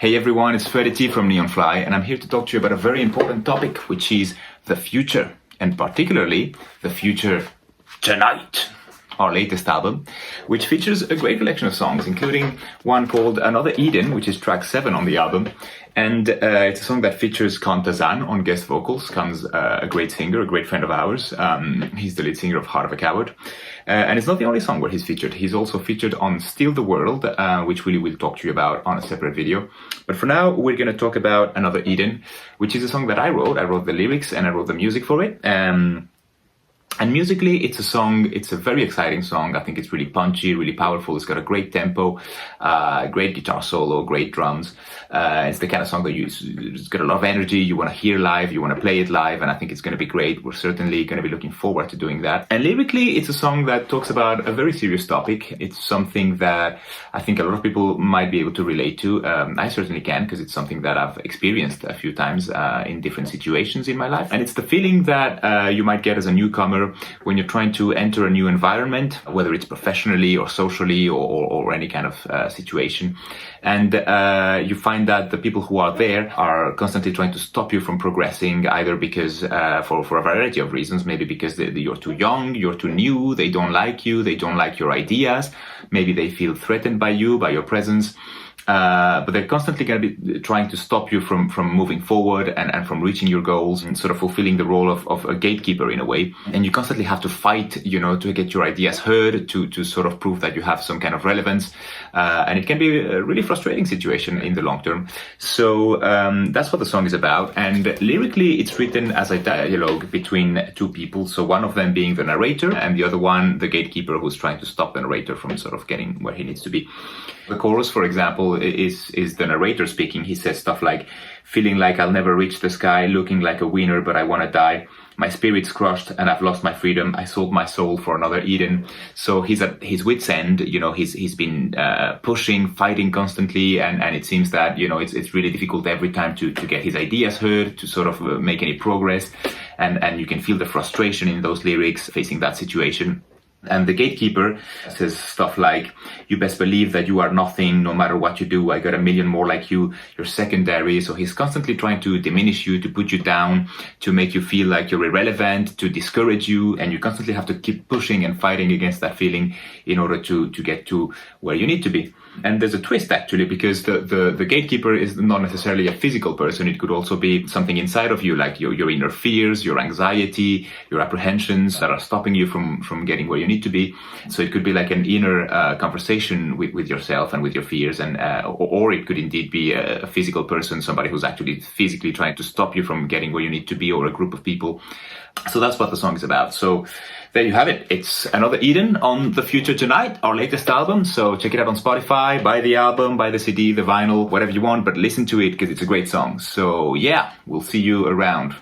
Hey everyone, it's Freddie T from Neonfly, and I'm here to talk to you about a very important topic, which is the future, and particularly the future tonight. Our latest album, which features a great collection of songs, including one called Another Eden, which is track 7 on the album. And it's a song that features Kaan Tazan on guest vocals. Kaan's a great singer, a great friend of ours. He's the lead singer of Heart of a Coward. And it's not the only song where he's featured. He's also featured on Steal the World, which we will talk to you about on a separate video. But for now, we're going to talk about Another Eden, which is a song that I wrote. I wrote the lyrics and I wrote the music for it. And musically, it's a very exciting song. I think it's really punchy, really powerful. It's got a great tempo, great guitar solo, great drums. It's the kind of song that it's got a lot of energy. You want to hear live, you want to play it live, and I think it's going to be great. We're certainly going to be looking forward to doing that. And lyrically, it's a song that talks about a very serious topic. It's something that I think a lot of people might be able to relate to. I certainly can, because it's something that I've experienced a few times in different situations in my life. And it's the feeling that you might get as a newcomer when you're trying to enter a new environment, whether it's professionally or socially or any kind of situation. And you find that the people who are there are constantly trying to stop you from progressing, either because for a variety of reasons, maybe because you're too young, you're too new, they don't like you, they don't like your ideas, maybe they feel threatened by you, by your presence. But they're constantly going to be trying to stop you from moving forward and from reaching your goals and sort of fulfilling the role of a gatekeeper in a way. And you constantly have to fight, to get your ideas heard, to sort of prove that you have some kind of relevance. And it can be a really frustrating situation in the long term. So that's what the song is about. And lyrically, it's written as a dialogue between two people. So one of them being the narrator and the other one, the gatekeeper, who's trying to stop the narrator from sort of getting where he needs to be. The chorus, for example, is the narrator speaking. He says stuff like, feeling like I'll never reach the sky, looking like a winner, but I want to die. My spirit's crushed and I've lost my freedom. I sold my soul for another Eden. So he's at his wit's end. He's been pushing, fighting constantly. And it seems that, it's really difficult every time to get his ideas heard, to sort of make any progress. And you can feel the frustration in those lyrics facing that situation. And the gatekeeper says stuff like, you best believe that you are nothing, no matter what you do. I got a million more like you. You're secondary. So he's constantly trying to diminish you, to put you down, to make you feel like you're irrelevant, to discourage you. And you constantly have to keep pushing and fighting against that feeling in order to get to where you need to be. And there's a twist, actually, because the gatekeeper is not necessarily a physical person. It could also be something inside of you, like your inner fears, your anxiety, your apprehensions that are stopping you from getting where you need to be. So it could be like an inner conversation with yourself and with your fears, and or it could indeed be a physical person, somebody who's actually physically trying to stop you from getting where you need to be, or a group of people. So that's what the song is about. So there you have it. It's Another Eden on The Future Tonight, our latest album. So check it out on Spotify, buy the album, buy the CD, the vinyl, whatever you want, but listen to it because it's a great song. So yeah, we'll see you around.